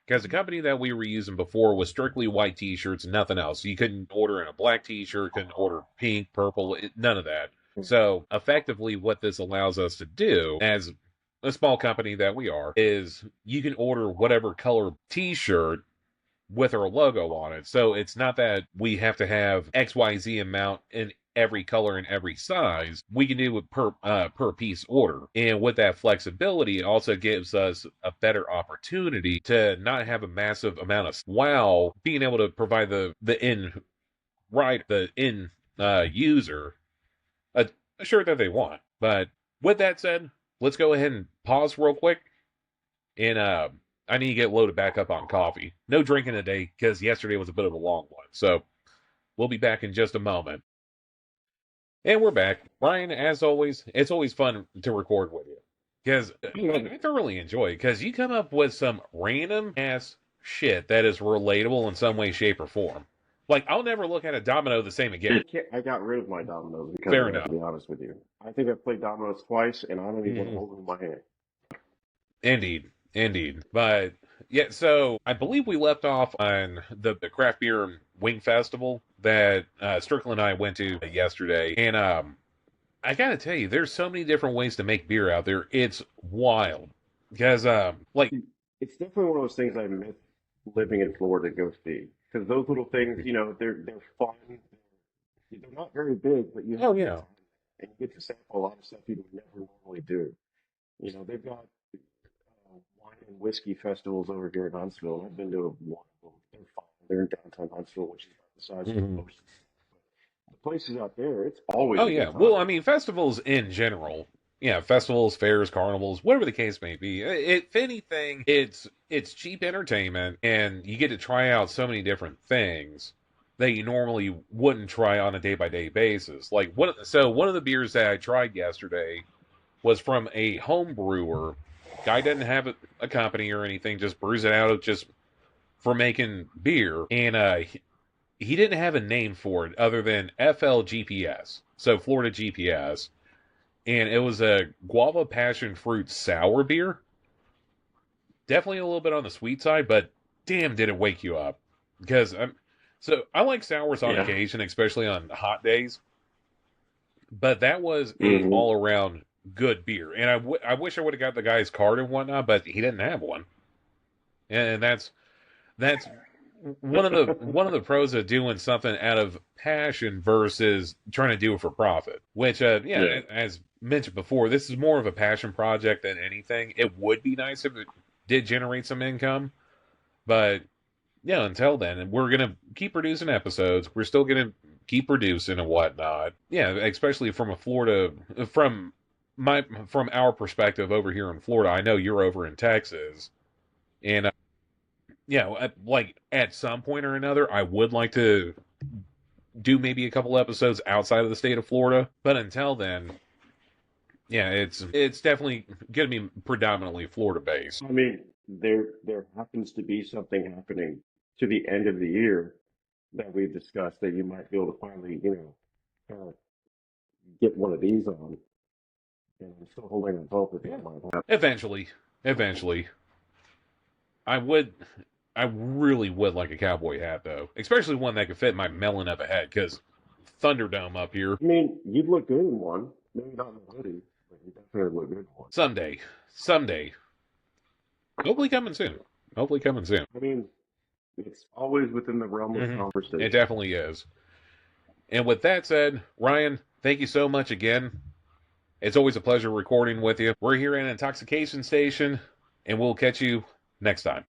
Because the company that we were using before was strictly white t-shirts and nothing else. You couldn't order in a black t-shirt, couldn't order pink, purple, none of that. So effectively what this allows us to do as a small company that we are is you can order whatever color t-shirt with our logo on it. So it's not that we have to have XYZ amount in every color and every size. We can do it per piece order. And with that flexibility, it also gives us a better opportunity to not have a massive amount of while being able to provide the user a shirt that they want. But with that said, let's go ahead and pause real quick, and I need to get loaded back up on coffee. No drinking today because yesterday was a bit of a long one. So we'll be back in just a moment. And we're back. Ryan, as always, it's always fun to record with you because I love I it. thoroughly enjoy it because you come up with some random ass shit that is relatable in some way, shape, or form. Like, I'll never look at a domino the same again. I got rid of my dominoes because of Fair that, to enough. be honest with you. I think I've played dominoes twice, and I don't even want to Mhm. hold them in my hand. Indeed, indeed. But yeah, so I believe we left off on the craft beer and wing festival that Strickland and I went to yesterday, and I gotta tell you, there's so many different ways to make beer out there. It's wild because like It's definitely one of those things I miss living in Florida to go see. Because those little things, they're fun. They're not very big, but you have oh a good yeah, time. And you get to sample a lot of stuff you would never normally do. They've got wine and whiskey festivals over here in Huntsville. I've been to one of them. They're fun. They're in downtown Huntsville, which is about the size of the hmm ocean. The places out there, it's always oh a yeah. good Well, time. I mean, festivals in general. Yeah, festivals, fairs, carnivals, whatever the case may be. If anything, it's cheap entertainment, and you get to try out so many different things that you normally wouldn't try on a day by day basis. Like one of the beers that I tried yesterday was from a home brewer. Guy doesn't have a company or anything, just brews it out of just for making beer, and he didn't have a name for it other than FLGPS, so Florida GPS, and it was a guava passion fruit sour beer. Definitely a little bit on the sweet side, but damn, did it wake you up? Because I like sours on Yeah. occasion, especially on hot days. But that was a Hmm. all around good beer. And I wish I would have got the guy's card and whatnot, but he didn't have one. And that's one of the pros of doing something out of passion versus trying to do it for profit. Which, Yeah. as mentioned before, this is more of a passion project than anything. It would be nice if it did generate some income, but yeah, until then, we're gonna keep producing episodes. We're still gonna keep producing and whatnot. Yeah, especially from a Florida, from our perspective over here in Florida. I know you're over in Texas, and like at some point or another, I would like to do maybe a couple episodes outside of the state of Florida. But until then, yeah, it's definitely gonna be predominantly Florida based. I mean, there happens to be something happening to the end of the year that we've discussed that you might be able to finally, kind of get one of these on. And I'm still holding on hope that that might happen. Eventually, I would. I really would like a cowboy hat though, especially one that could fit my melon of a head. Because Thunderdome up here I mean, you'd look good in one. Maybe not in the hoodie, but you definitely look good in one. someday, hopefully coming soon. Hopefully coming soon. I mean, it's always within the realm of Mm-hmm. It conversation. definitely is. And with that said, Ryan, thank you so much again. It's always a pleasure recording with you. We're here at Intoxication Station, and we'll catch you next time.